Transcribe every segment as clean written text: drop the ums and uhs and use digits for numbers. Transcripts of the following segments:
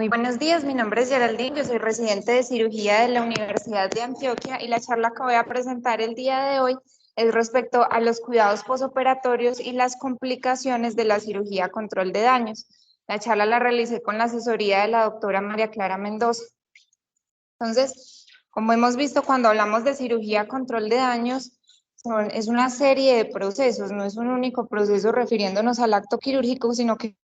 Muy buenos días, mi nombre es Geraldine, yo soy residente de cirugía de la Universidad de Antioquia y la charla que voy a presentar el día de hoy es respecto a los cuidados posoperatorios y las complicaciones de la cirugía control de daños. La charla la realicé con la asesoría de la doctora María Clara Mendoza. Entonces, como hemos visto cuando hablamos de cirugía control de daños, es una serie de procesos, no es un único proceso refiriéndonos al acto quirúrgico, sino que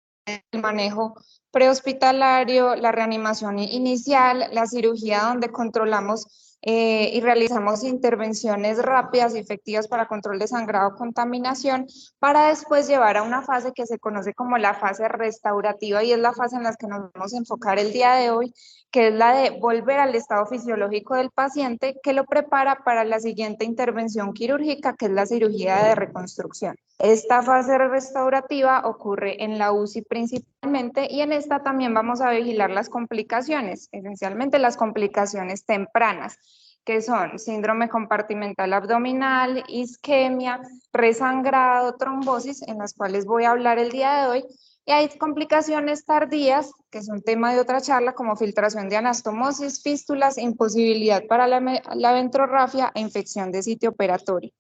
el manejo prehospitalario, la reanimación inicial, la cirugía donde controlamos y realizamos intervenciones rápidas y efectivas para control de sangrado o contaminación, para después llevar a una fase que se conoce como la fase restaurativa y es la fase en la que nos vamos a enfocar el día de hoy, que es la de volver al estado fisiológico del paciente que lo prepara para la siguiente intervención quirúrgica, que es la cirugía de reconstrucción. Esta fase restaurativa ocurre en la UCI principalmente y en esta también vamos a vigilar las complicaciones, esencialmente las complicaciones tempranas, que son síndrome compartimental abdominal, isquemia, resangrado, trombosis, en las cuales voy a hablar el día de hoy. Y hay complicaciones tardías, que es un tema de otra charla, como filtración de anastomosis, fístulas, imposibilidad para la ventrorrafia e infección de sitio operatorio.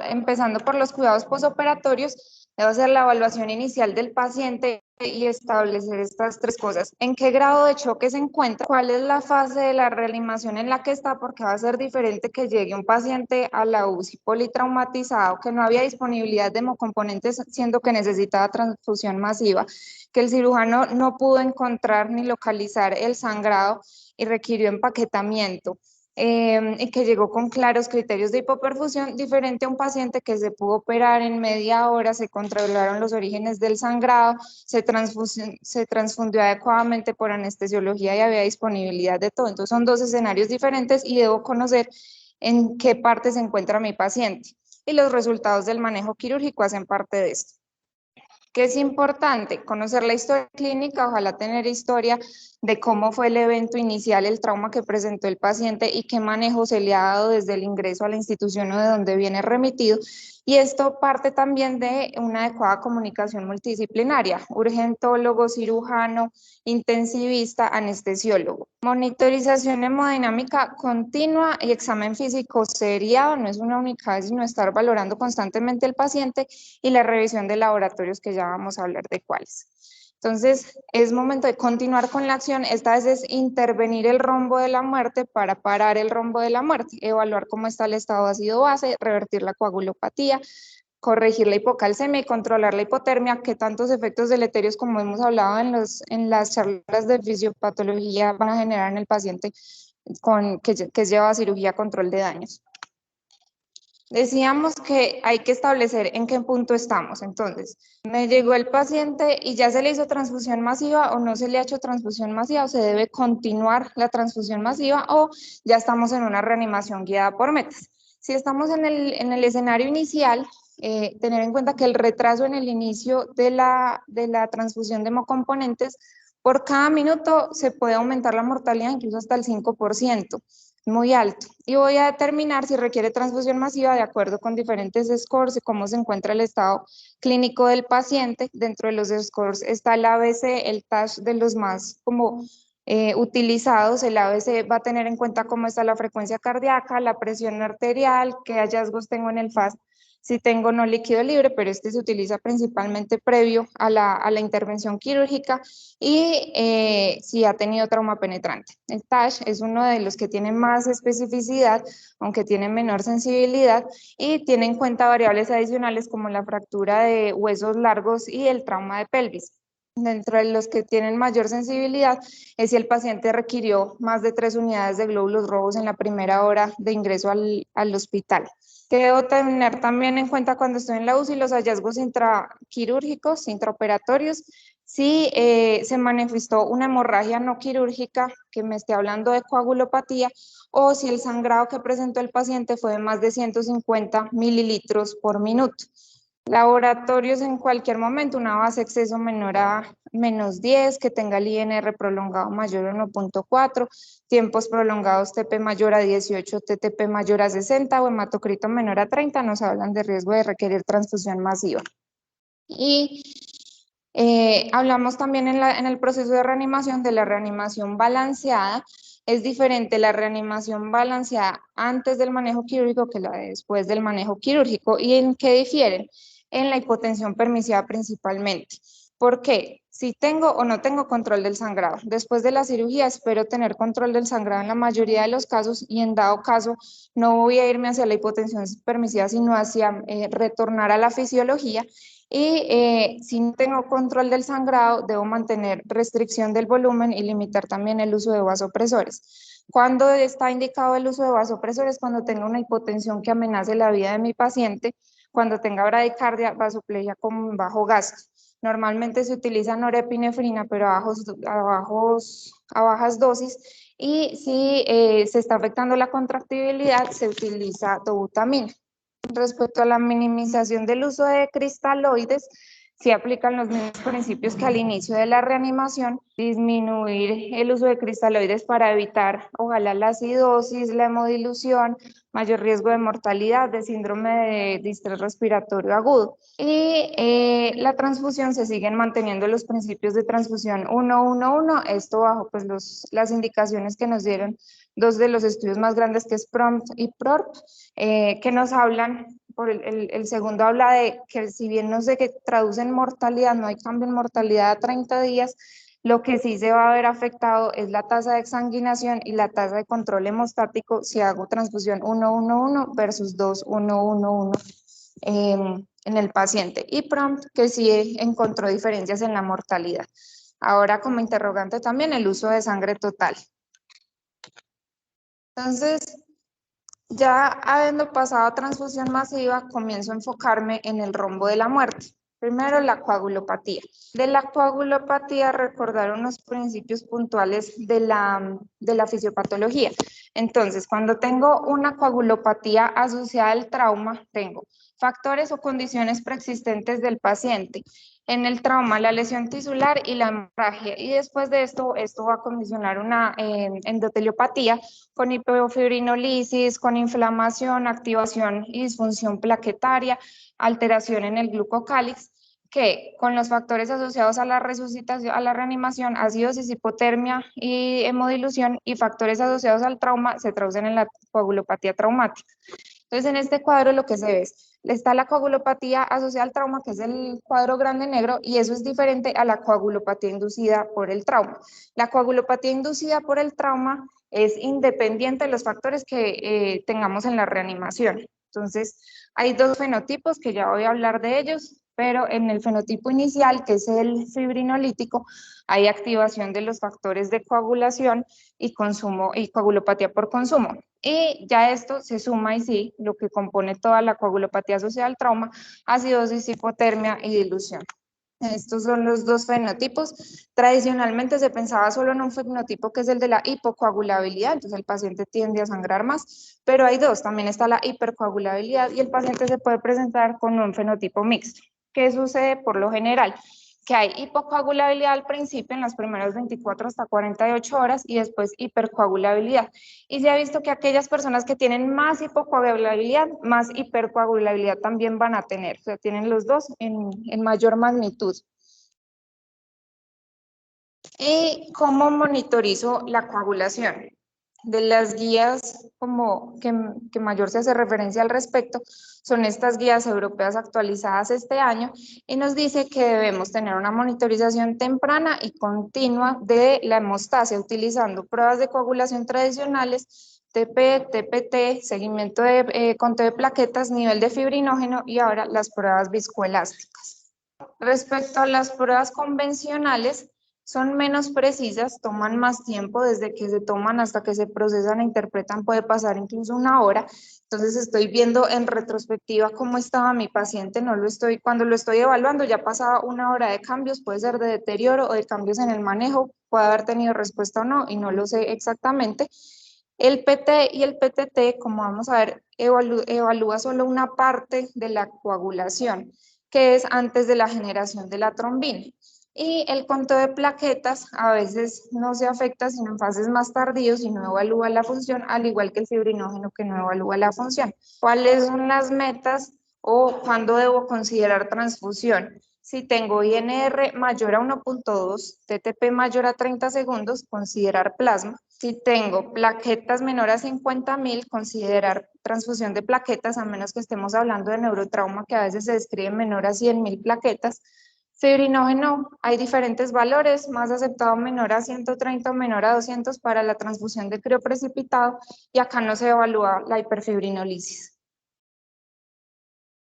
Empezando por los cuidados posoperatorios, debo hacer la evaluación inicial del paciente y establecer estas tres cosas. ¿En qué grado de choque se encuentra? ¿Cuál es la fase de la reanimación en la que está? Porque va a ser diferente que llegue un paciente a la UCI politraumatizado, que no había disponibilidad de hemocomponentes, siendo que necesitaba transfusión masiva, que el cirujano no pudo encontrar ni localizar el sangrado y requirió empaquetamiento. Y que llegó con claros criterios de hipoperfusión, diferente a un paciente que se pudo operar en media hora, se controlaron los orígenes del sangrado, se transfundió adecuadamente por anestesiología y había disponibilidad de todo. Entonces son dos escenarios diferentes y debo conocer en qué parte se encuentra mi paciente. Y los resultados del manejo quirúrgico hacen parte de esto. ¿Qué es importante? Conocer la historia clínica, ojalá tener historia de cómo fue el evento inicial, el trauma que presentó el paciente y qué manejo se le ha dado desde el ingreso a la institución o de donde viene remitido. Y esto parte también de una adecuada comunicación multidisciplinaria, urgentólogo, cirujano, intensivista, anestesiólogo. Monitorización hemodinámica continua y examen físico seriado, no es una única vez, sino estar valorando constantemente el paciente y la revisión de laboratorios que ya vamos a hablar de cuáles. Entonces, es momento de continuar con la acción. Esta vez es intervenir el rombo de la muerte para parar el rombo de la muerte, evaluar cómo está el estado ácido base, revertir la coagulopatía, corregir la hipocalcemia y controlar la hipotermia, que tantos efectos deleterios como hemos hablado en las charlas de fisiopatología van a generar en el paciente que lleva a cirugía control de daños. Decíamos que hay que establecer en qué punto estamos. Entonces, me llegó el paciente y ya se le hizo transfusión masiva o no se le ha hecho transfusión masiva o se debe continuar la transfusión masiva o ya estamos en una reanimación guiada por metas. Si estamos en el escenario inicial, tener en cuenta que el retraso en el inicio de la transfusión de hemocomponentes, por cada minuto se puede aumentar la mortalidad incluso hasta el 5%. Muy alto. Y voy a determinar si requiere transfusión masiva de acuerdo con diferentes scores y cómo se encuentra el estado clínico del paciente. Dentro de los scores está el ABC, el TASH de los más utilizados. El ABC va a tener en cuenta cómo está la frecuencia cardíaca, la presión arterial, qué hallazgos tengo en el FAST, si tengo no líquido libre, pero este se utiliza principalmente previo a la intervención quirúrgica y si ha tenido trauma penetrante. El TASH es uno de los que tiene más especificidad, aunque tiene menor sensibilidad y tiene en cuenta variables adicionales como la fractura de huesos largos y el trauma de pelvis. Dentro de los que tienen mayor sensibilidad es si el paciente requirió más de 3 unidades de glóbulos rojos en la primera hora de ingreso al hospital. Que debo tener también en cuenta cuando estoy en la UCI los hallazgos intraquirúrgicos, intraoperatorios, si se manifestó una hemorragia no quirúrgica, que me esté hablando de coagulopatía, o si el sangrado que presentó el paciente fue de más de 150 mililitros por minuto. Laboratorios en cualquier momento, una base exceso menor a -10, que tenga el INR prolongado mayor a 1.4, tiempos prolongados TP mayor a 18, TTP mayor a 60 o hematocrito menor a 30, nos hablan de riesgo de requerir transfusión masiva. Y Hablamos también en el proceso de reanimación de la reanimación balanceada. Es diferente la reanimación balanceada antes del manejo quirúrgico que la de después del manejo quirúrgico. ¿Y en qué difieren? En la hipotensión permisiva principalmente. ¿Por qué? Si tengo o no tengo control del sangrado. Después de la cirugía espero tener control del sangrado en la mayoría de los casos y en dado caso no voy a irme hacia la hipotensión permisiva, sino hacia retornar a la fisiología. Y si no tengo control del sangrado, debo mantener restricción del volumen y limitar también el uso de vasopresores. ¿Cuándo está indicado el uso de vasopresores? Cuando tenga una hipotensión que amenace la vida de mi paciente, cuando tenga bradicardia, vasoplegia con bajo gasto. Normalmente se utiliza norepinefrina, pero a bajas dosis. Y si se está afectando la contractibilidad, se utiliza dobutamina. Respecto a la minimización del uso de cristaloides, se aplican los mismos principios que al inicio de la reanimación, disminuir el uso de cristaloides para evitar, ojalá, la acidosis, la hemodilución, mayor riesgo de mortalidad, de síndrome de distrés respiratorio agudo. Y la transfusión se siguen manteniendo los principios de transfusión 1-1-1, esto bajo pues, las indicaciones que nos dieron dos de los estudios más grandes, que es PROMPT y PRORP, que nos hablan, por el segundo habla de que si bien no sé qué traducen mortalidad, no hay cambio en mortalidad a 30 días, lo que sí se va a ver afectado es la tasa de exsanguinación y la tasa de control hemostático si hago transfusión 1-1-1 versus 2-1-1-1 en el paciente. Y PROMPT, que sí encontró diferencias en la mortalidad. Ahora, como interrogante también, el uso de sangre total. Entonces, ya habiendo pasado a transfusión masiva, comienzo a enfocarme en el rombo de la muerte. Primero, la coagulopatía. De la coagulopatía, recordar unos principios puntuales de la fisiopatología. Entonces, cuando tengo una coagulopatía asociada al trauma, tengo factores o condiciones preexistentes del paciente. En el trauma, la lesión tisular y la hemorragia. Y después de esto va a condicionar una endoteliopatía con hipofibrinolisis, con inflamación, activación y disfunción plaquetaria, alteración en el glucocálix, que con los factores asociados a la resucitación, a la reanimación, acidosis, hipotermia y hemodilución, y factores asociados al trauma se traducen en la coagulopatía traumática. Entonces, en este cuadro lo que se ve es, está la coagulopatía asociada al trauma, que es el cuadro grande negro, y eso es diferente a la coagulopatía inducida por el trauma. La coagulopatía inducida por el trauma es independiente de los factores que tengamos en la reanimación. Entonces, hay dos fenotipos que ya voy a hablar de ellos, pero en el fenotipo inicial, que es el fibrinolítico, hay activación de los factores de coagulación y consumo y coagulopatía por consumo. Y ya esto se suma y sí, lo que compone toda la coagulopatía asociada al trauma, acidosis, hipotermia y dilución. Estos son los dos fenotipos. Tradicionalmente se pensaba solo en un fenotipo que es el de la hipocoagulabilidad, entonces el paciente tiende a sangrar más, pero hay dos, también está la hipercoagulabilidad y el paciente se puede presentar con un fenotipo mixto. ¿Qué sucede por lo general? Que hay hipocoagulabilidad al principio, en las primeras 24 hasta 48 horas, y después hipercoagulabilidad. Y se ha visto que aquellas personas que tienen más hipocoagulabilidad, más hipercoagulabilidad también van a tener, o sea, tienen los dos en mayor magnitud. ¿Y cómo monitorizo la coagulación? De las guías como que mayor se hace referencia al respecto son estas guías europeas actualizadas este año y nos dice que debemos tener una monitorización temprana y continua de la hemostasia utilizando pruebas de coagulación tradicionales, TP, TPT, seguimiento de conteo de plaquetas, nivel de fibrinógeno y ahora las pruebas viscoelásticas. Respecto a las pruebas convencionales, son menos precisas, toman más tiempo, desde que se toman hasta que se procesan e interpretan puede pasar incluso una hora. Entonces estoy viendo en retrospectiva cómo estaba mi paciente, cuando lo estoy evaluando ya pasaba una hora de cambios, puede ser de deterioro o de cambios en el manejo, puede haber tenido respuesta o no y no lo sé exactamente. El PT y el PTT, como vamos a ver, evalúa solo una parte de la coagulación, que es antes de la generación de la trombina. Y el conteo de plaquetas a veces no se afecta sino en fases más tardíos y no evalúa la función, al igual que el fibrinógeno que no evalúa la función. ¿Cuáles son las metas o cuándo debo considerar transfusión? Si tengo INR mayor a 1.2, TTP mayor a 30 segundos, considerar plasma. Si tengo plaquetas menor a 50.000, considerar transfusión de plaquetas, a menos que estemos hablando de neurotrauma, que a veces se describe menor a 100.000 plaquetas. Fibrinógeno, hay diferentes valores, más aceptado menor a 130 o menor a 200 para la transfusión de crioprecipitado, y acá no se evalúa la hiperfibrinolisis.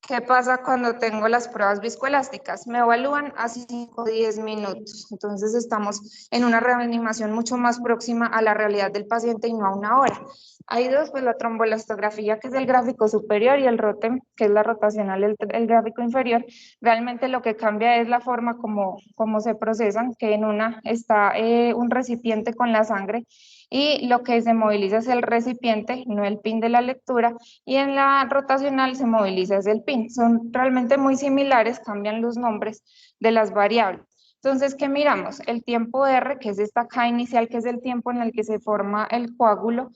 ¿Qué pasa cuando tengo las pruebas viscoelásticas? Me evalúan a 5 o 10 minutos. Entonces estamos en una reanimación mucho más próxima a la realidad del paciente y no a una hora. Hay dos, pues la trombolastografía, que es el gráfico superior, y el ROTEM, que es la rotacional, el gráfico inferior. Realmente lo que cambia es la forma como se procesan, que en una está un recipiente con la sangre y lo que se moviliza es el recipiente, no el pin de la lectura, y en la rotacional se moviliza es el pin. Son realmente muy similares, cambian los nombres de las variables. Entonces, ¿qué miramos? El tiempo R, que es esta K inicial, que es el tiempo en el que se forma el coágulo.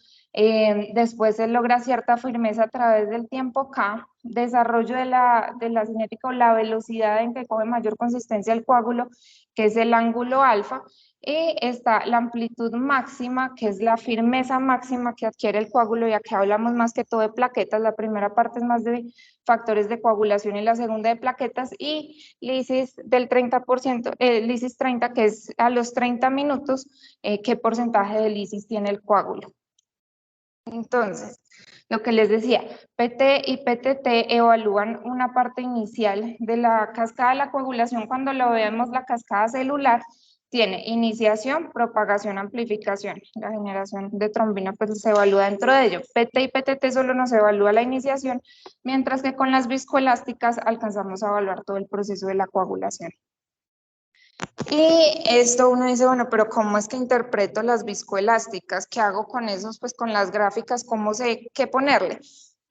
Después se logra cierta firmeza a través del tiempo K, desarrollo de la cinética o la velocidad en que coge mayor consistencia el coágulo, que es el ángulo alfa. Y está la amplitud máxima, que es la firmeza máxima que adquiere el coágulo, y aquí hablamos más que todo de plaquetas. La primera parte es más de factores de coagulación y la segunda de plaquetas, y lisis del 30%, lisis 30, que es a los 30 minutos, qué porcentaje de lisis tiene el coágulo. Entonces, lo que les decía, PT y PTT evalúan una parte inicial de la cascada de la coagulación. Cuando lo vemos, la cascada celular tiene iniciación, propagación, amplificación. La generación de trombina pues se evalúa dentro de ello. PT y PTT solo nos evalúa la iniciación, mientras que con las viscoelásticas alcanzamos a evaluar todo el proceso de la coagulación. Y esto uno dice, bueno, pero ¿cómo es que interpreto las viscoelásticas? ¿Qué hago con esos? Pues con las gráficas, ¿cómo sé qué ponerle?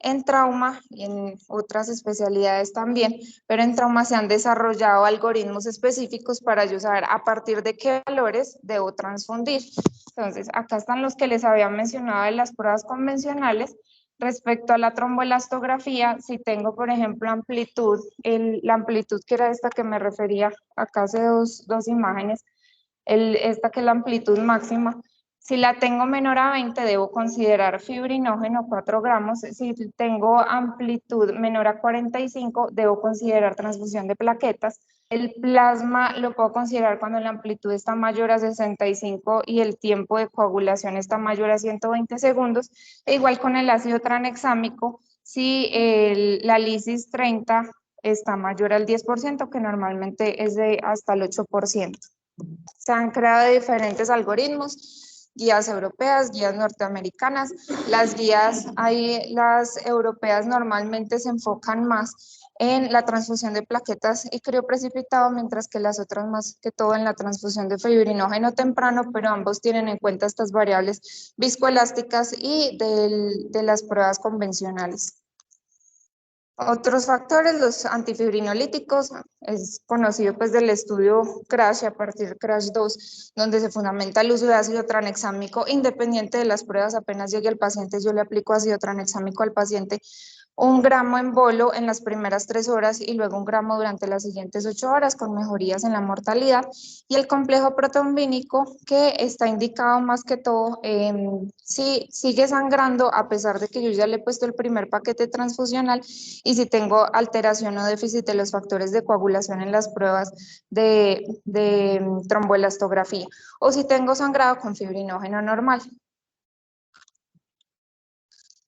En trauma y en otras especialidades también, pero en trauma se han desarrollado algoritmos específicos para yo saber a partir de qué valores debo transfundir. Entonces, acá están los que les había mencionado de las pruebas convencionales. Respecto a la tromboelastografía, si tengo, por ejemplo, amplitud, la amplitud que era esta que me refería acá hace dos imágenes, esta que es la amplitud máxima, si la tengo menor a 20, debo considerar fibrinógeno 4 gramos. Si tengo amplitud menor a 45, debo considerar transfusión de plaquetas. El plasma lo puedo considerar cuando la amplitud está mayor a 65 y el tiempo de coagulación está mayor a 120 segundos. E igual con el ácido tranexámico, si la lisis 30 está mayor al 10%, que normalmente es de hasta el 8%. Se han creado diferentes algoritmos, guías europeas, guías norteamericanas. Las europeas normalmente se enfocan más en la transfusión de plaquetas y crioprecipitado, mientras que las otras más que todo en la transfusión de fibrinógeno temprano, pero ambos tienen en cuenta estas variables viscoelásticas y de las pruebas convencionales. Otros factores, los antifibrinolíticos, es conocido pues del estudio CRASH, a partir de CRASH 2, donde se fundamenta el uso de ácido tranexámico independiente de las pruebas. Apenas llegue el paciente, yo le aplico ácido tranexámico al paciente, 1 gramo en bolo en las primeras 3 horas y luego 1 gramo durante las siguientes 8 horas, con mejorías en la mortalidad. Y el complejo protrombínico, que está indicado más que todo si sigue sangrando a pesar de que yo ya le he puesto el primer paquete transfusional, y si tengo alteración o déficit de los factores de coagulación en las pruebas de tromboelastografía, o si tengo sangrado con fibrinógeno normal.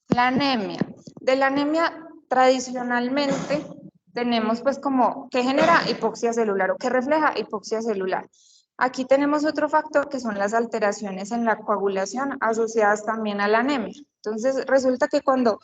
La anemia. De la anemia tradicionalmente tenemos pues como que genera hipoxia celular o que refleja hipoxia celular. Aquí tenemos otro factor que son las alteraciones en la coagulación asociadas también a la anemia. Entonces resulta que cuando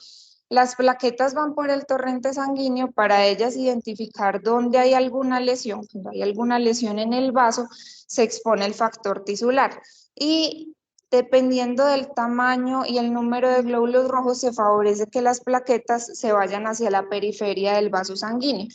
las plaquetas van por el torrente sanguíneo, para ellas identificar dónde hay alguna lesión, cuando hay alguna lesión en el vaso, se expone el factor tisular. Y dependiendo del tamaño y el número de glóbulos rojos, se favorece que las plaquetas se vayan hacia la periferia del vaso sanguíneo.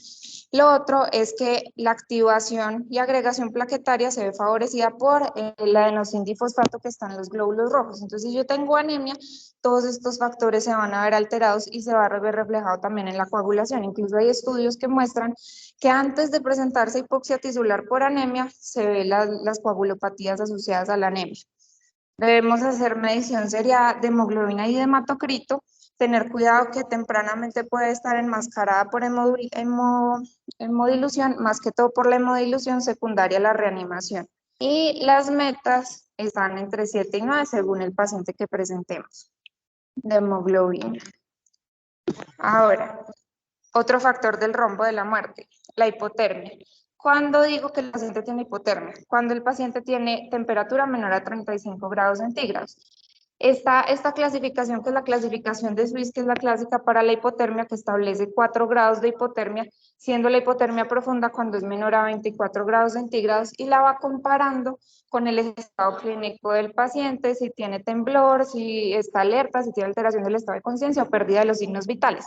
Lo otro es que la activación y agregación plaquetaria se ve favorecida por el adenosindifosfato que está en los glóbulos rojos. Entonces, si yo tengo anemia, todos estos factores se van a ver alterados y se va a ver reflejado también en la coagulación. Incluso hay estudios que muestran que antes de presentarse hipoxia tisular por anemia, se ven las coagulopatías asociadas a la anemia. Debemos hacer medición seriada de hemoglobina y de hematocrito, tener cuidado que tempranamente puede estar enmascarada por hemodilución, más que todo por la hemodilución secundaria a la reanimación. Y las metas están entre 7 y 9 según el paciente que presentemos de hemoglobina. Ahora, otro factor del rombo de la muerte, la hipotermia. ¿Cuándo digo que el paciente tiene hipotermia? Cuando el paciente tiene temperatura menor a 35 grados centígrados. Esta clasificación, que es la clasificación de Swiss, que es la clásica para la hipotermia, que establece 4 grados de hipotermia, siendo la hipotermia profunda cuando es menor a 24 grados centígrados, y la va comparando con el estado clínico del paciente, si tiene temblor, si está alerta, si tiene alteración del estado de conciencia o pérdida de los signos vitales.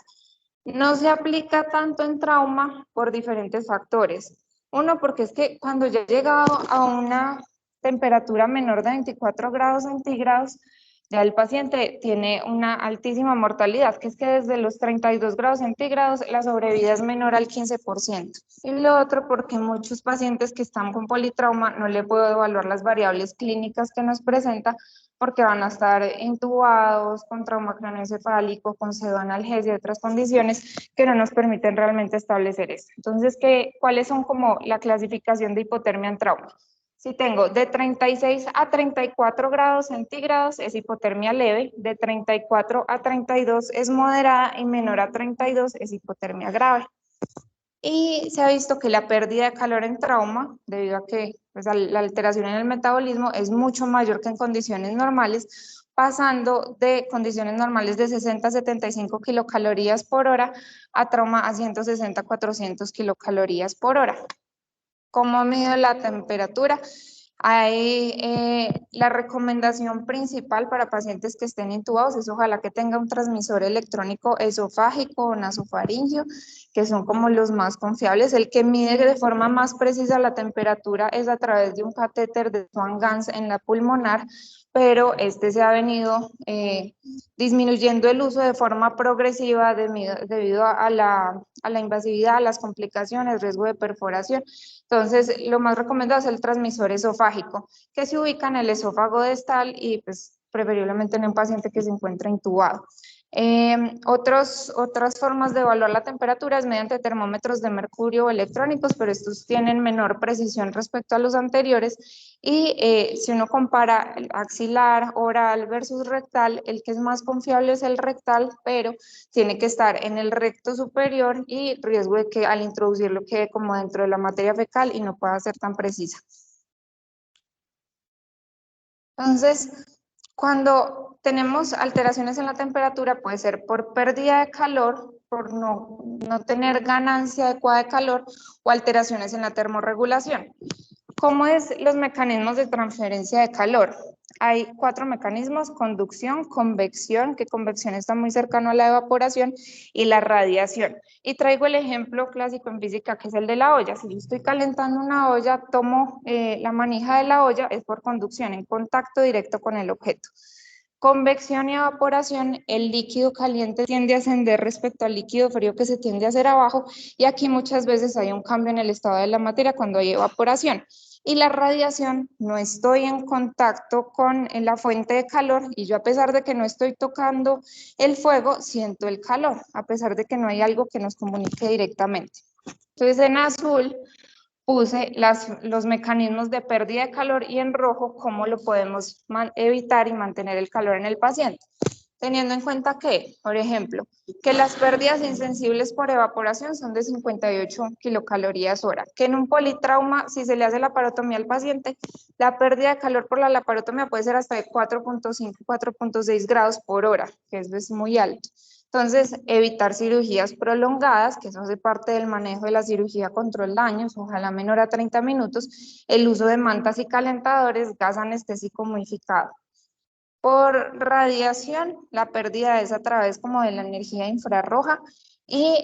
No se aplica tanto en trauma por diferentes factores. Uno, porque es que cuando ya he llegado a una temperatura menor de 24 grados centígrados, ya el paciente tiene una altísima mortalidad, que es que desde los 32 grados centígrados la sobrevida es menor al 15%. Y lo otro, porque muchos pacientes que están con politrauma no le puedo evaluar las variables clínicas que nos presenta, porque van a estar intubados, con trauma craneoencefálico, con pseudoanalgesia y otras condiciones que no nos permiten realmente establecer eso. Entonces, ¿cuáles son como la clasificación de hipotermia en trauma? Si tengo de 36 a 34 grados centígrados es hipotermia leve, de 34 a 32 es moderada y menor a 32 es hipotermia grave. Y se ha visto que la pérdida de calor en trauma, debido a que pues, la alteración en el metabolismo es mucho mayor que en condiciones normales, pasando de condiciones normales de 60 a 75 kilocalorías por hora a trauma a 160 a 400 kilocalorías por hora. ¿Cómo mido la temperatura? La recomendación principal para pacientes que estén intubados es ojalá que tenga un transmisor electrónico esofágico o nasofaringeo, que son como los más confiables. El que mide de forma más precisa la temperatura es a través de un catéter de Swan-Ganz en la pulmonar, pero este se ha venido disminuyendo el uso de forma progresiva debido a la invasividad, a las complicaciones, riesgo de perforación. Entonces, lo más recomendado es el transmisor esofágico, que se ubica en el esófago distal y pues preferiblemente en un paciente que se encuentra intubado. Otras formas de evaluar la temperatura es mediante termómetros de mercurio electrónicos, pero estos tienen menor precisión respecto a los anteriores. Y si uno compara el axilar, oral versus rectal, el que es más confiable es el rectal, pero tiene que estar en el recto superior y riesgo de que al introducirlo quede como dentro de la materia fecal y no pueda ser tan precisa. Entonces, cuando tenemos alteraciones en la temperatura, puede ser por pérdida de calor, por no tener ganancia adecuada de calor o alteraciones en la termorregulación. ¿Cómo es los mecanismos de transferencia de calor? Hay 4 mecanismos: conducción, convección, que convección está muy cercano a la evaporación, y la radiación. Y traigo el ejemplo clásico en física, que es el de la olla. Si yo estoy calentando una olla, tomo la manija de la olla, es por conducción, en contacto directo con el objeto. Convección y evaporación, el líquido caliente tiende a ascender respecto al líquido frío que se tiende a hacer abajo, y aquí muchas veces hay un cambio en el estado de la materia cuando hay evaporación. Y la radiación, no estoy en contacto con la fuente de calor y yo, a pesar de que no estoy tocando el fuego, siento el calor, a pesar de que no hay algo que nos comunique directamente. Entonces, en azul puse los mecanismos de pérdida de calor, y en rojo cómo lo podemos evitar y mantener el calor en el paciente. Teniendo en cuenta que, por ejemplo, que las pérdidas insensibles por evaporación son de 58 kilocalorías hora, que en un politrauma, si se le hace laparotomía al paciente, la pérdida de calor por la laparotomía puede ser hasta de 4.5, 4.6 grados por hora, que eso es muy alto. Entonces, evitar cirugías prolongadas, que eso hace parte del manejo de la cirugía control daños, ojalá menor a 30 minutos, el uso de mantas y calentadores, gas anestésico humidificado. Por radiación, la pérdida es a través como de la energía infrarroja, y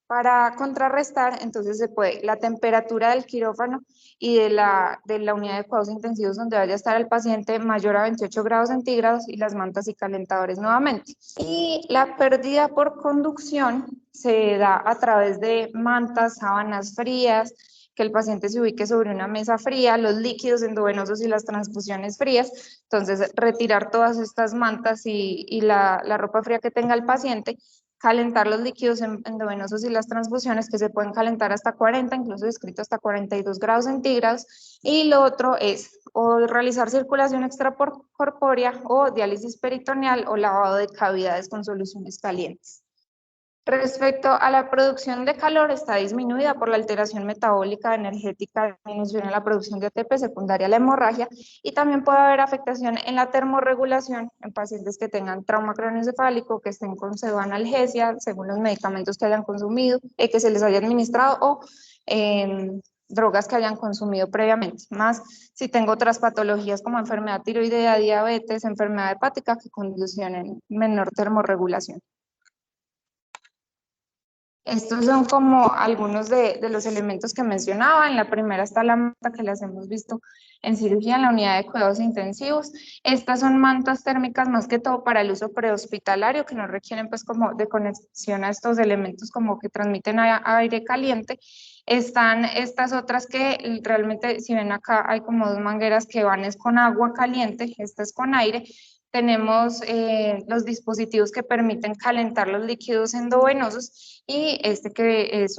Para contrarrestar, entonces se puede la temperatura del quirófano y de la unidad de cuidados intensivos donde vaya a estar el paciente mayor a 28 grados centígrados y las mantas y calentadores nuevamente. Y la pérdida por conducción se da a través de mantas, sábanas frías, que el paciente se ubique sobre una mesa fría, los líquidos endovenosos y las transfusiones frías. Entonces, retirar todas estas mantas y la ropa fría que tenga el paciente, calentar los líquidos endovenosos y las transfusiones que se pueden calentar hasta 40, incluso descrito hasta 42 grados centígrados. Y lo otro es o realizar circulación extracorpórea o diálisis peritoneal o lavado de cavidades con soluciones calientes. Respecto a la producción de calor, está disminuida por la alteración metabólica energética, disminución en la producción de ATP secundaria a la hemorragia, y también puede haber afectación en la termorregulación en pacientes que tengan trauma craneoencefálico, que estén con pseudoanalgesia, según los medicamentos que hayan consumido, que se les haya administrado, o drogas que hayan consumido previamente, más si tengo otras patologías como enfermedad tiroidea, diabetes, enfermedad hepática que conducen menor termorregulación. Estos son como algunos de los elementos que mencionaba. En la primera está la manta que las hemos visto en cirugía en la unidad de cuidados intensivos. Estas son mantas térmicas más que todo para el uso prehospitalario, que no requieren pues como de conexión a estos elementos como que transmiten aire caliente. Están estas otras que realmente, si ven acá, hay como dos mangueras que van es con agua caliente, esta es con aire. Tenemos los dispositivos que permiten calentar los líquidos endovenosos y este que es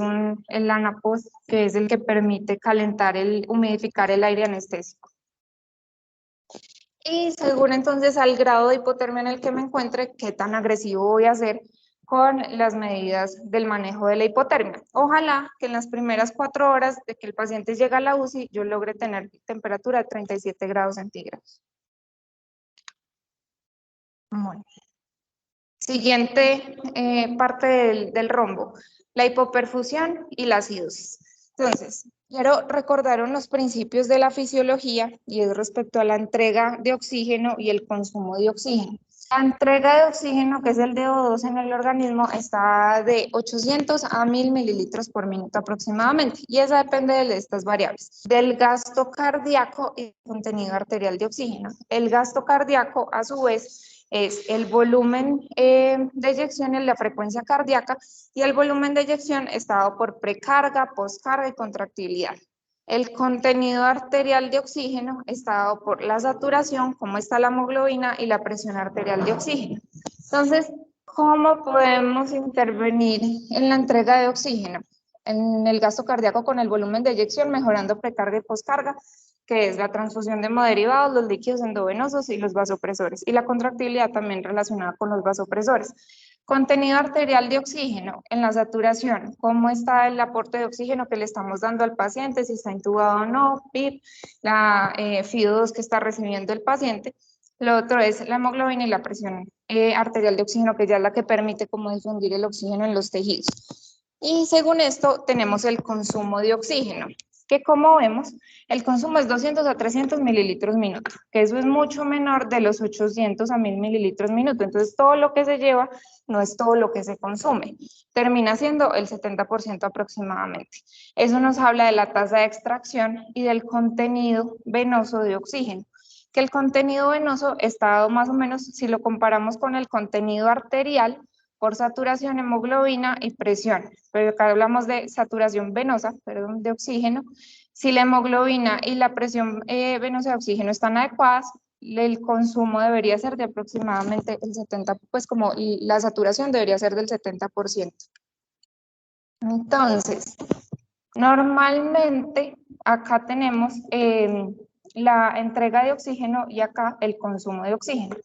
el Anapos, que es el que permite calentar, humidificar el aire anestésico. Y según entonces al grado de hipotermia en el que me encuentre, qué tan agresivo voy a ser con las medidas del manejo de la hipotermia. Ojalá que en las primeras 4 horas de que el paciente llega a la UCI, yo logre tener temperatura de 37 grados centígrados. Bueno. Siguiente parte del rombo, la hipoperfusión y la acidosis. Entonces, quiero recordar unos principios de la fisiología y es respecto a la entrega de oxígeno y el consumo de oxígeno. La entrega de oxígeno, que es el DO2 en el organismo, está de 800 a 1000 mililitros por minuto aproximadamente, y esa depende de estas variables, del gasto cardíaco y contenido arterial de oxígeno. El gasto cardíaco, a su vez, es el volumen de eyección en la frecuencia cardíaca, y el volumen de eyección está dado por precarga, postcarga y contractilidad. El contenido arterial de oxígeno está dado por la saturación, cómo está la hemoglobina y la presión arterial de oxígeno. Entonces, ¿cómo podemos intervenir en la entrega de oxígeno? En el gasto cardíaco con el volumen de eyección, mejorando precarga y poscarga, que es la transfusión de hemoderivados, los líquidos endovenosos y los vasopresores, y la contractilidad también relacionada con los vasopresores. Contenido arterial de oxígeno en la saturación, cómo está el aporte de oxígeno que le estamos dando al paciente, si está intubado o no, PIP, la FIO2 que está recibiendo el paciente. Lo otro es la hemoglobina y la presión arterial de oxígeno, que ya es la que permite como difundir el oxígeno en los tejidos. Y según esto tenemos el consumo de oxígeno, que como vemos, el consumo es 200 a 300 mililitros minuto, que eso es mucho menor de los 800 a 1000 mililitros minuto. Entonces, todo lo que se lleva no es todo lo que se consume. Termina siendo el 70% aproximadamente. Eso nos habla de la tasa de extracción y del contenido venoso de oxígeno, que el contenido venoso está dado más o menos, si lo comparamos con el contenido arterial, por saturación, hemoglobina y presión. Pero acá hablamos de saturación venosa, perdón, de oxígeno. Si la hemoglobina y la presión venosa de oxígeno están adecuadas, el consumo debería ser de aproximadamente el 70%, pues como la saturación debería ser del 70%. Entonces, normalmente acá tenemos la entrega de oxígeno y acá el consumo de oxígeno.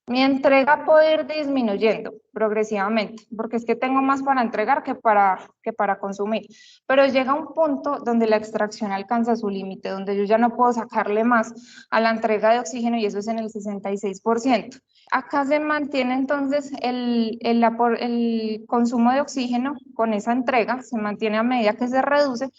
Mi entrega puede ir disminuyendo progresivamente, porque es que tengo más para entregar que para consumir, pero llega un punto donde la extracción alcanza su límite, donde yo ya no puedo sacarle más a la entrega de oxígeno, y eso es en el 66%. Acá se mantiene entonces el consumo de oxígeno con esa entrega, se mantiene a medida que se reduce,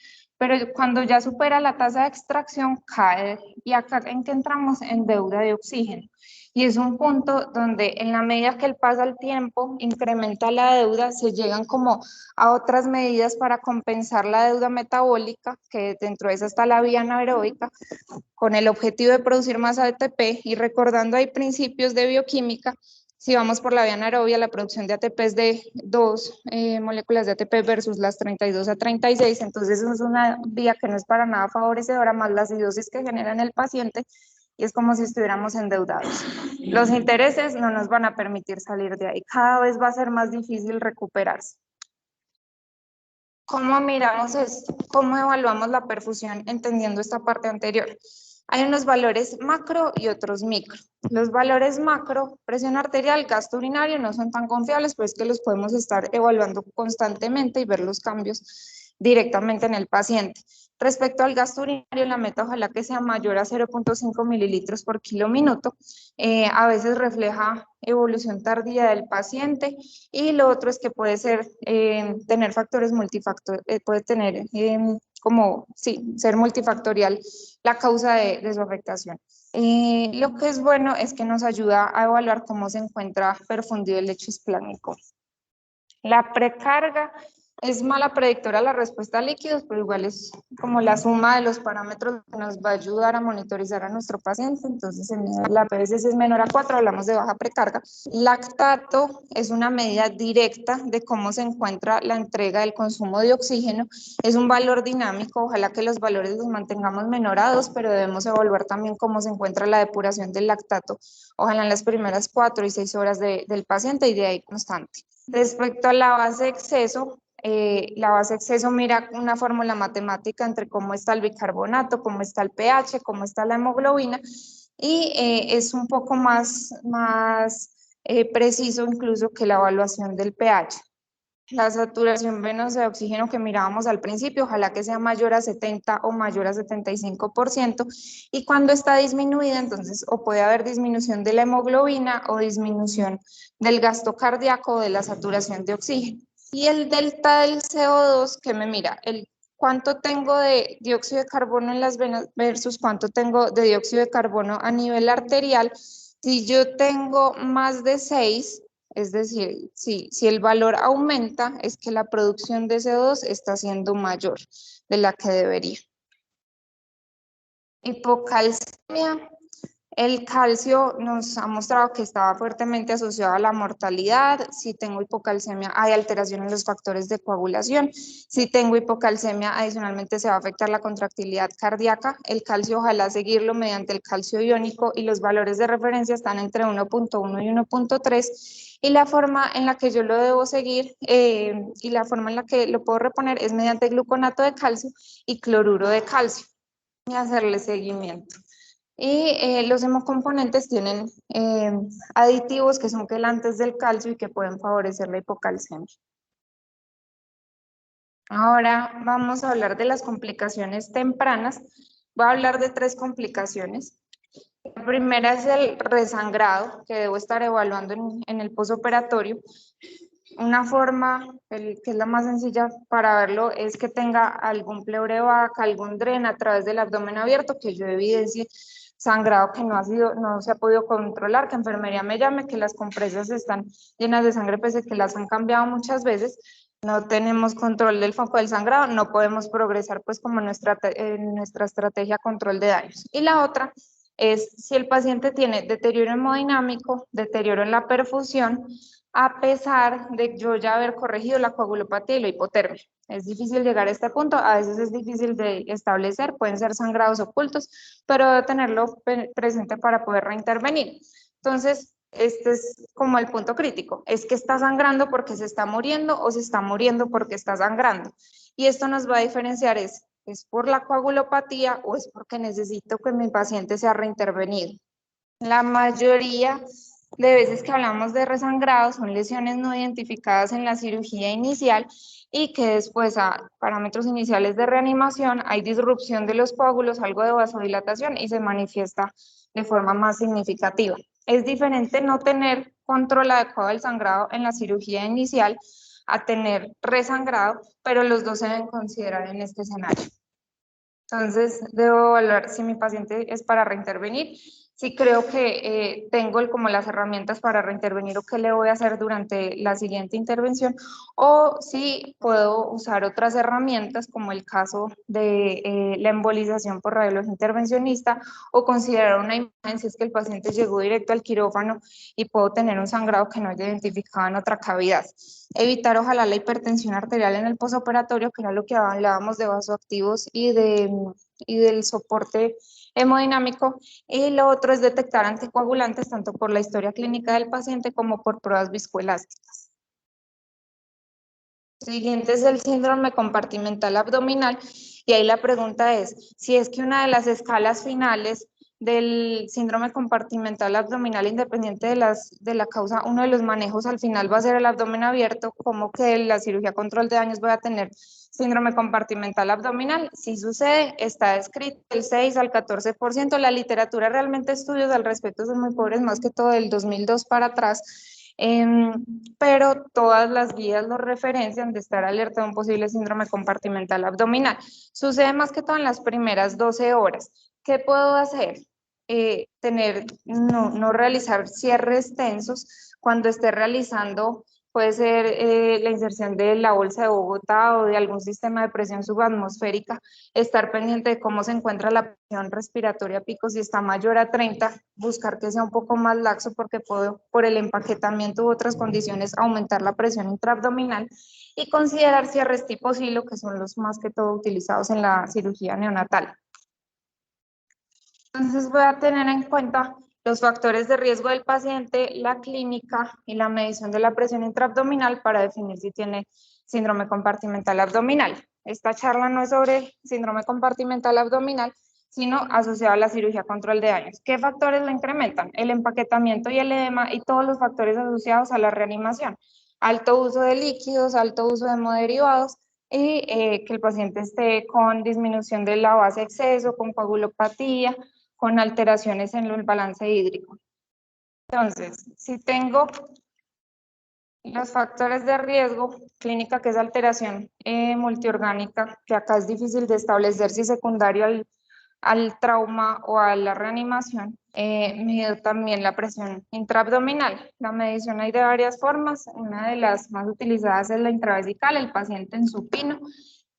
pero cuando ya supera la tasa de extracción cae, y acá en que entramos en deuda de oxígeno. Y es un punto donde en la medida que pasa el tiempo, incrementa la deuda, se llegan como a otras medidas para compensar la deuda metabólica, que dentro de esa está la vía anaeróbica, con el objetivo de producir más ATP. Y recordando hay principios de bioquímica, si vamos por la vía anaerobia, la producción de ATP es de 2 moléculas de ATP versus las 32 a 36, entonces es una vía que no es para nada favorecedora, más la acidosis que genera en el paciente, y es como si estuviéramos endeudados. Los intereses no nos van a permitir salir de ahí, cada vez va a ser más difícil recuperarse. ¿Cómo miramos esto? ¿Cómo evaluamos la perfusión entendiendo esta parte anterior? Hay unos valores macro y otros micro. Los valores macro, presión arterial, gasto urinario, no son tan confiables, pero es que los podemos estar evaluando constantemente y ver los cambios directamente en el paciente. Respecto al gasto urinario, la meta ojalá que sea mayor a 0.5 mililitros por kilo minuto. A veces refleja evolución tardía del paciente, y lo otro es que puede ser tener factores multifactoriales, puede tener como, sí, ser multifactorial la causa de su afectación. Lo que es bueno es que nos ayuda a evaluar cómo se encuentra perfundido el lecho esplánico. La precarga es mala predictora de la respuesta a líquidos, pero igual es como la suma de los parámetros que nos va a ayudar a monitorizar a nuestro paciente. Entonces, la PVC es menor a 4, hablamos de baja precarga. Lactato es una medida directa de cómo se encuentra la entrega del consumo de oxígeno. Es un valor dinámico, ojalá que los valores los mantengamos menor a 2, pero debemos evaluar también cómo se encuentra la depuración del lactato, ojalá en las primeras 4 y 6 horas del paciente, y de ahí constante. Respecto a la base de exceso, mira una fórmula matemática entre cómo está el bicarbonato, cómo está el pH, cómo está la hemoglobina, y es un poco más preciso incluso que la evaluación del pH. La saturación venosa de oxígeno que mirábamos al principio, ojalá que sea mayor a 70 o mayor a 75%, y cuando está disminuida, entonces o puede haber disminución de la hemoglobina o disminución del gasto cardíaco o de la saturación de oxígeno. Y el delta del CO2 que me mira, cuánto tengo de dióxido de carbono en las venas versus cuánto tengo de dióxido de carbono a nivel arterial. Si yo tengo más de 6, es decir, si el valor aumenta, es que la producción de CO2 está siendo mayor de la que debería. Hipocalcemia. El calcio nos ha mostrado que estaba fuertemente asociado a la mortalidad. Si tengo hipocalcemia, hay alteración en los factores de coagulación. Si tengo hipocalcemia, adicionalmente se va a afectar la contractilidad cardíaca. El calcio, ojalá seguirlo mediante el calcio iónico, y los valores de referencia están entre 1.1 y 1.3. Y la forma en la que yo lo debo seguir y la forma en la que lo puedo reponer es mediante gluconato de calcio y cloruro de calcio, y hacerle seguimiento. Y los hemocomponentes tienen aditivos que son quelantes del calcio y que pueden favorecer la hipocalcemia. Ahora vamos a hablar de las complicaciones tempranas. Voy a hablar de 3 complicaciones. La primera es el resangrado, que debo estar evaluando en el posoperatorio. Una forma, que es la más sencilla para verlo, es que tenga algún pleure de vaca, algún dren a través del abdomen abierto, que yo evidencie sangrado que no se ha podido controlar, que enfermería me llame, que las compresas están llenas de sangre pese que las han cambiado muchas veces. No tenemos control del foco del sangrado, no podemos progresar pues como nuestra estrategia control de daños. Y la otra es si el paciente tiene deterioro hemodinámico, deterioro en la perfusión, a pesar de yo ya haber corregido la coagulopatía y la hipotermia. Es difícil llegar a este punto, a veces es difícil de establecer, pueden ser sangrados ocultos, pero debo tenerlo presente para poder reintervenir. Entonces, este es como el punto crítico, es que está sangrando porque se está muriendo o se está muriendo porque está sangrando. Y esto nos va a diferenciar ¿es por la coagulopatía o es porque necesito que mi paciente sea reintervenido? La mayoría de veces que hablamos de resangrado son lesiones no identificadas en la cirugía inicial y que después a parámetros iniciales de reanimación hay disrupción de los coágulos, algo de vasodilatación y se manifiesta de forma más significativa. Es diferente no tener control adecuado del sangrado en la cirugía inicial a tener resangrado, pero los dos se deben considerar en este escenario. Entonces, debo evaluar si mi paciente es para reintervenir, si creo que tengo como las herramientas para reintervenir o qué le voy a hacer durante la siguiente intervención, o si puedo usar otras herramientas como el caso de la embolización por radiología intervencionista, o considerar una imagen si es que el paciente llegó directo al quirófano y puedo tener un sangrado que no haya identificado en otra cavidad. Evitar ojalá la hipertensión arterial en el posoperatorio, que era lo que hablábamos de vasoactivos y del soporte hemodinámico. Y lo otro es detectar anticoagulantes tanto por la historia clínica del paciente como por pruebas viscoelásticas. Siguiente es el síndrome compartimental abdominal, y ahí la pregunta es si es que una de las escalas finales del síndrome compartimental abdominal, independiente de la causa, uno de los manejos al final va a ser el abdomen abierto, como que la cirugía control de daños voy a tener síndrome compartimental abdominal. Si sucede, está descrito el 6 al 14%. La literatura, realmente estudios al respecto son muy pobres, más que todo del 2002 para atrás. Pero todas las guías lo referencian de estar alerta de un posible síndrome compartimental abdominal. Sucede más que todo en las primeras 12 horas. ¿Qué puedo hacer? No realizar cierres tensos cuando esté realizando, puede ser la inserción de la bolsa de Bogotá o de algún sistema de presión subatmosférica, estar pendiente de cómo se encuentra la presión respiratoria a pico. Si está mayor a 30, buscar que sea un poco más laxo, porque puedo, por el empaquetamiento u otras condiciones, aumentar la presión intraabdominal, y considerar cierres tipo silo, que son los más que todo utilizados en la cirugía neonatal. Entonces voy a tener en cuenta los factores de riesgo del paciente, la clínica y la medición de la presión intraabdominal para definir si tiene síndrome compartimental abdominal. Esta charla no es sobre síndrome compartimental abdominal, sino asociado a la cirugía control de daños. ¿Qué factores lo incrementan? El empaquetamiento y el edema, y todos los factores asociados a la reanimación. Alto uso de líquidos, alto uso de hemoderivados, y que el paciente esté con disminución de la base exceso, con coagulopatía, con alteraciones en el balance hídrico. Entonces, si tengo los factores de riesgo, clínica, que es alteración multiorgánica, que acá es difícil de establecer si secundario al trauma o a la reanimación. Mido también la presión intraabdominal. La medición hay de varias formas. Una de las más utilizadas es la intravesical, el paciente en supino.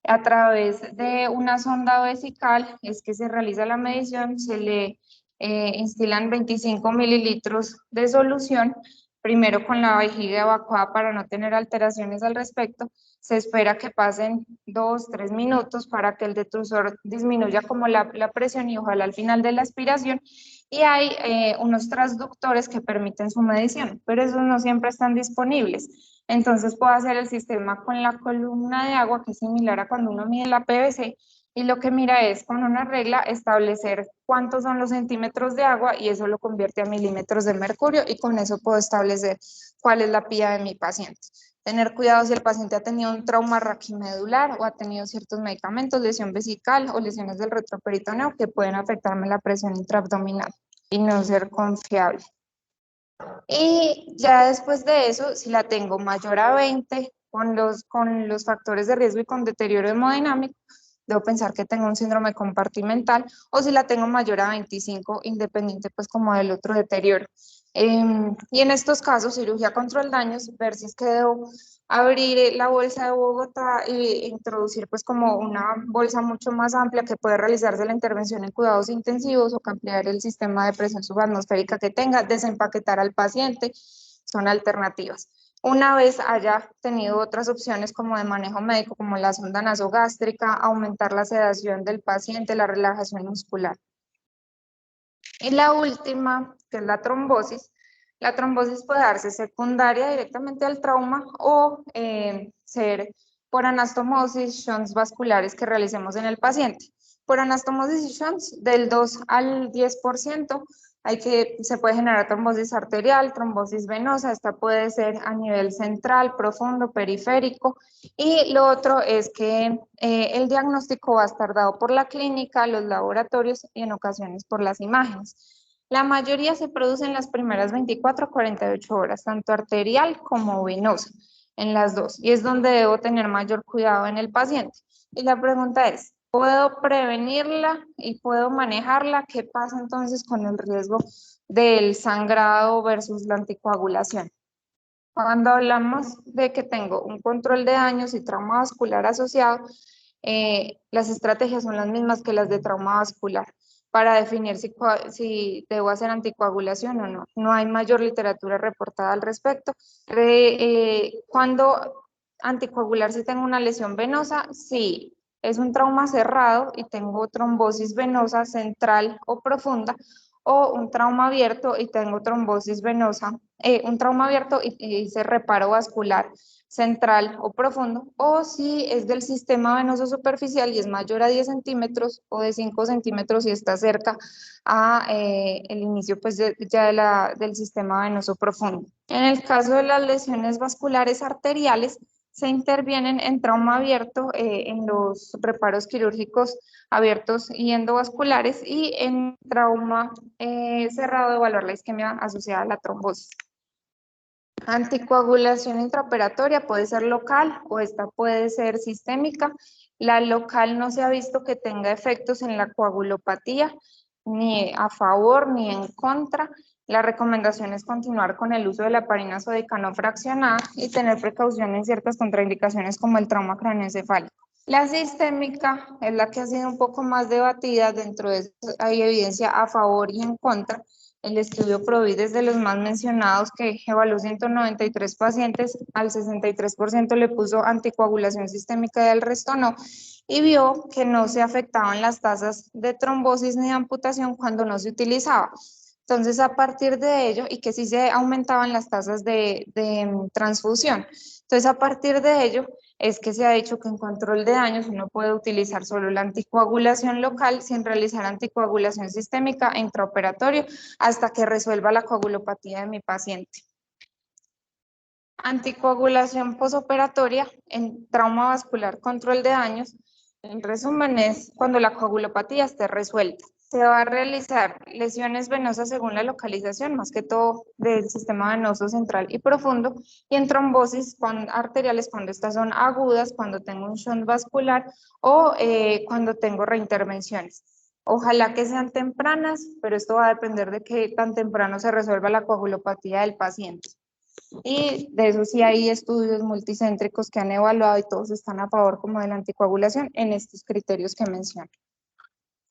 A través de una sonda vesical es que se realiza la medición, se le instilan 25 mililitros de solución, primero con la vejiga evacuada para no tener alteraciones al respecto. Se espera que pasen 2-3 minutos para que el detrusor disminuya como la presión, y ojalá al final de la aspiración. Y hay unos transductores que permiten su medición, pero esos no siempre están disponibles. Entonces puedo hacer el sistema con la columna de agua, que es similar a cuando uno mide la PVC, y lo que mira es con una regla establecer cuántos son los centímetros de agua, y eso lo convierte a milímetros de mercurio, y con eso puedo establecer cuál es la PIA de mi paciente. Tener cuidado si el paciente ha tenido un trauma raquimedular o ha tenido ciertos medicamentos, lesión vesical o lesiones del retroperitoneo, que pueden afectarme la presión intraabdominal y no ser confiable. Y ya después de eso, si la tengo mayor a 20, con los factores de riesgo y con deterioro hemodinámico, debo pensar que tengo un síndrome compartimental, o si la tengo mayor a 25, independiente pues como del otro deterioro. Y en estos casos, cirugía control daños, ver si es que debo abrir la bolsa de Bogotá e introducir pues como una bolsa mucho más amplia, que puede realizarse la intervención en cuidados intensivos, o ampliar el sistema de presión subatmosférica que tenga, desempaquetar al paciente, son alternativas. Una vez haya tenido otras opciones como de manejo médico, como la sonda nasogástrica, aumentar la sedación del paciente, la relajación muscular. Y la última, que es la trombosis puede darse secundaria directamente al trauma, o ser por anastomosis, shunts vasculares que realicemos en el paciente. Por anastomosis y shunts, del 2 al 10%, se puede generar trombosis arterial, trombosis venosa. Esta puede ser a nivel central, profundo, periférico. Y lo otro es que el diagnóstico va a estar dado por la clínica, los laboratorios y en ocasiones por las imágenes. La mayoría se produce en las primeras 24 a 48 horas, tanto arterial como venosa, en las dos, y es donde debo tener mayor cuidado en el paciente. Y la pregunta es, puedo prevenirla y puedo manejarla. ¿Qué pasa entonces con el riesgo del sangrado versus la anticoagulación? Cuando hablamos de que tengo un control de daños y trauma vascular asociado, las estrategias son las mismas que las de trauma vascular para definir si debo hacer anticoagulación o no. No hay mayor literatura reportada al respecto. Cuando anticoagular si tengo una lesión venosa, sí, es un trauma cerrado y tengo trombosis venosa central o profunda, o un trauma abierto y tengo trombosis venosa, un trauma abierto y hice reparo vascular central o profundo, o si es del sistema venoso superficial y es mayor a 10 centímetros o de 5 centímetros y está cerca a el inicio pues ya del sistema venoso profundo. En el caso de las lesiones vasculares arteriales, se intervienen en trauma abierto, en los reparos quirúrgicos abiertos y endovasculares, y en trauma cerrado, evaluar la isquemia asociada a la trombosis. Anticoagulación intraoperatoria puede ser local o esta puede ser sistémica. La local no se ha visto que tenga efectos en la coagulopatía, ni a favor ni en contra. La recomendación es continuar con el uso de la heparina sodicano fraccionada y tener precaución en ciertas contraindicaciones como el trauma craneoencefálico. La sistémica es la que ha sido un poco más debatida. Dentro de eso hay evidencia a favor y en contra. El estudio PROVID es de los más mencionados, que evaluó 193 pacientes, al 63% le puso anticoagulación sistémica y al resto no, y vio que no se afectaban las tasas de trombosis ni de amputación cuando no se utilizaba. Entonces, a partir de ello, y que sí se aumentaban las tasas de transfusión. Entonces, a partir de ello, es que se ha dicho que en control de daños uno puede utilizar solo la anticoagulación local sin realizar anticoagulación sistémica e intraoperatorio hasta que resuelva la coagulopatía de mi paciente. Anticoagulación posoperatoria en trauma vascular, control de daños. En resumen, es cuando la coagulopatía esté resuelta. Se va a realizar lesiones venosas según la localización, más que todo del sistema venoso central y profundo, y en trombosis arteriales cuando estas son agudas, cuando tengo un shunt vascular o cuando tengo reintervenciones. Ojalá que sean tempranas, pero esto va a depender de qué tan temprano se resuelva la coagulopatía del paciente. Y de eso sí hay estudios multicéntricos que han evaluado y todos están a favor como de la anticoagulación en estos criterios que menciono.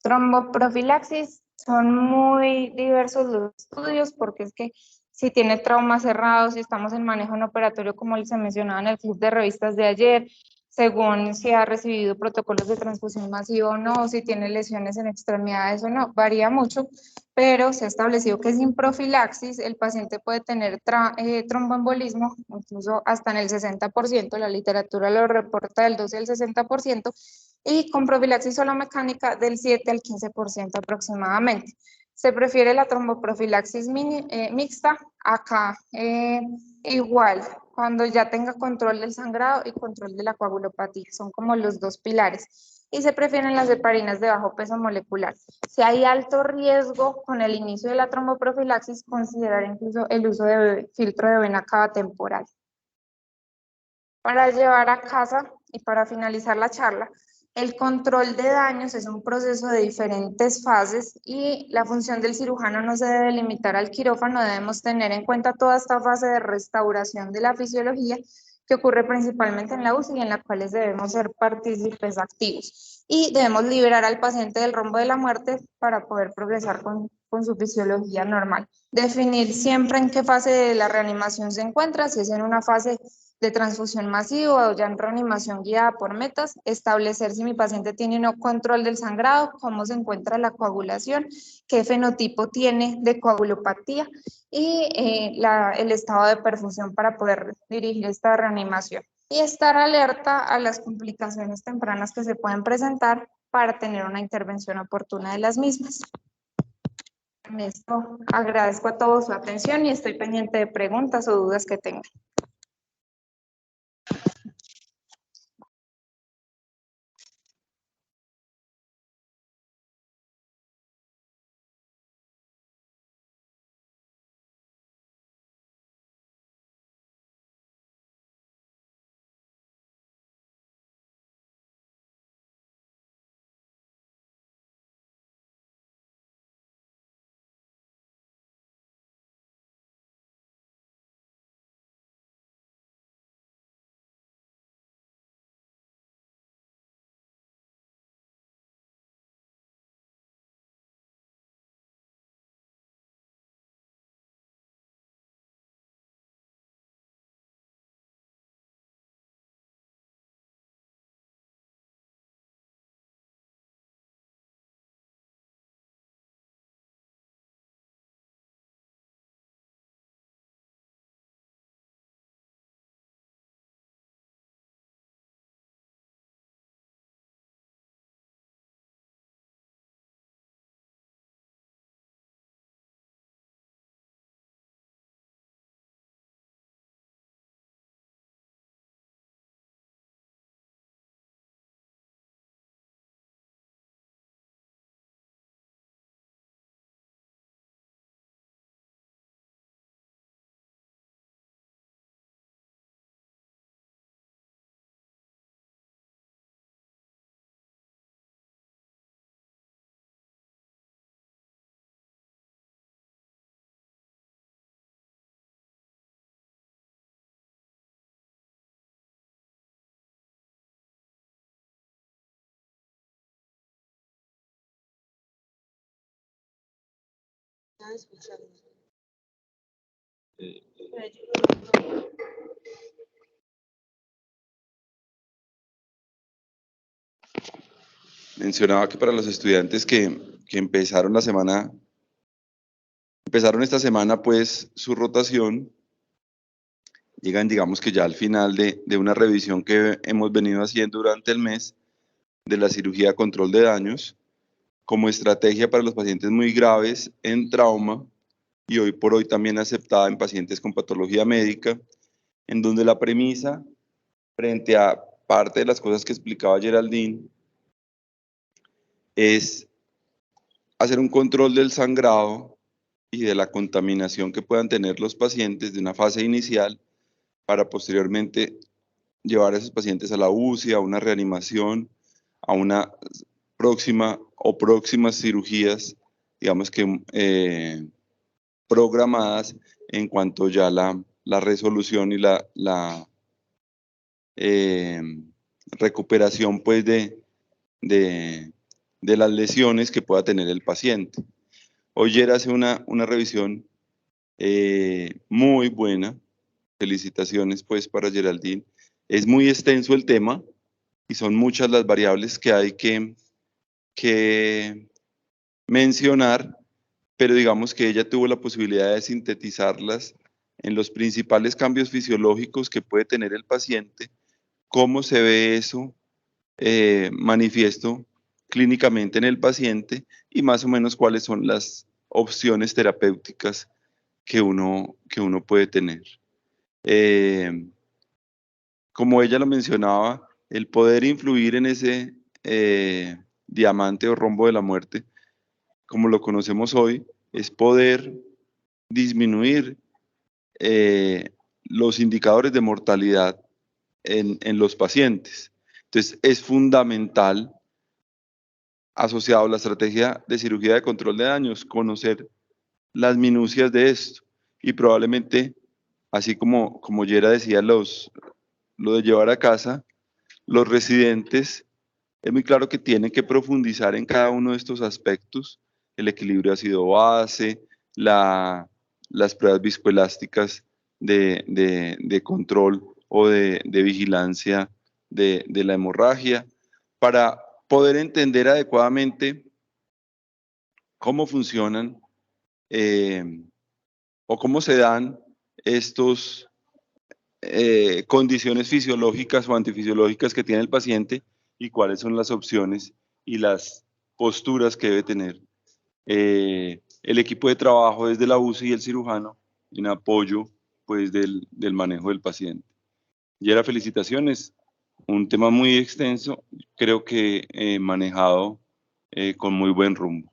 Tromboprofilaxis, son muy diversos los estudios porque es que si tiene traumas cerrados, si estamos en manejo no operatorio como se mencionaba en el club de revistas de ayer, según si ha recibido protocolos de transfusión masiva o no, si tiene lesiones en extremidades o no, varía mucho, pero se ha establecido que sin profilaxis el paciente puede tener tromboembolismo, incluso hasta en el 60%, la literatura lo reporta del 12 al 60%, y con profilaxis solo mecánica del 7 al 15% aproximadamente. Se prefiere la tromboprofilaxis mixta, acá igual, cuando ya tenga control del sangrado y control de la coagulopatía, son como los dos pilares. Y se prefieren las heparinas de bajo peso molecular. Si hay alto riesgo con el inicio de la tromboprofilaxis, considerar incluso el uso de filtro de vena cava temporal. Para llevar a casa y para finalizar la charla, el control de daños es un proceso de diferentes fases y la función del cirujano no se debe limitar al quirófano, debemos tener en cuenta toda esta fase de restauración de la fisiología que ocurre principalmente en la UCI y en la cual debemos ser partícipes activos. Y debemos liberar al paciente del rombo de la muerte para poder progresar con su fisiología normal. Definir siempre en qué fase de la reanimación se encuentra, si es en una fase de transfusión masiva o ya en reanimación guiada por metas, establecer si mi paciente tiene o no control del sangrado, cómo se encuentra la coagulación, qué fenotipo tiene de coagulopatía y el estado de perfusión para poder dirigir esta reanimación. Y estar alerta a las complicaciones tempranas que se pueden presentar para tener una intervención oportuna de las mismas. Con esto agradezco a todos su atención y estoy pendiente de preguntas o dudas que tengan. Mencionaba que para los estudiantes que empezaron esta semana pues su rotación, llegan digamos que ya al final de una revisión que hemos venido haciendo durante el mes de la cirugía de control de daños como estrategia para los pacientes muy graves en trauma y hoy por hoy también aceptada en pacientes con patología médica, en donde la premisa frente a parte de las cosas que explicaba Geraldine es hacer un control del sangrado y de la contaminación que puedan tener los pacientes de una fase inicial para posteriormente llevar a esos pacientes a la UCI, a una reanimación, a una próxima o próximas cirugías, digamos que programadas en cuanto ya la resolución y la recuperación pues de las lesiones que pueda tener el paciente. Oyer hace una revisión muy buena. Felicitaciones pues para Geraldine. Es muy extenso el tema y son muchas las variables que hay que mencionar, pero digamos que ella tuvo la posibilidad de sintetizarlas en los principales cambios fisiológicos que puede tener el paciente, cómo se ve eso manifiesto clínicamente en el paciente y más o menos cuáles son las opciones terapéuticas que uno puede tener. Como ella lo mencionaba, el poder influir en ese diamante o rombo de la muerte, como lo conocemos hoy, es poder disminuir los indicadores de mortalidad en los pacientes. Entonces, es fundamental, asociado a la estrategia de cirugía de control de daños, conocer las minucias de esto y probablemente, así como Yera decía, lo de llevar a casa, los residentes, es muy claro que tienen que profundizar en cada uno de estos aspectos, el equilibrio ácido-base, las pruebas viscoelásticas de control o de vigilancia de la hemorragia, para poder entender adecuadamente cómo funcionan o cómo se dan estos condiciones fisiológicas o antifisiológicas que tiene el paciente y cuáles son las opciones y las posturas que debe tener el equipo de trabajo desde la UCI y el cirujano en apoyo pues del manejo del paciente. Yera, felicitaciones, un tema muy extenso, creo que manejado con muy buen rumbo.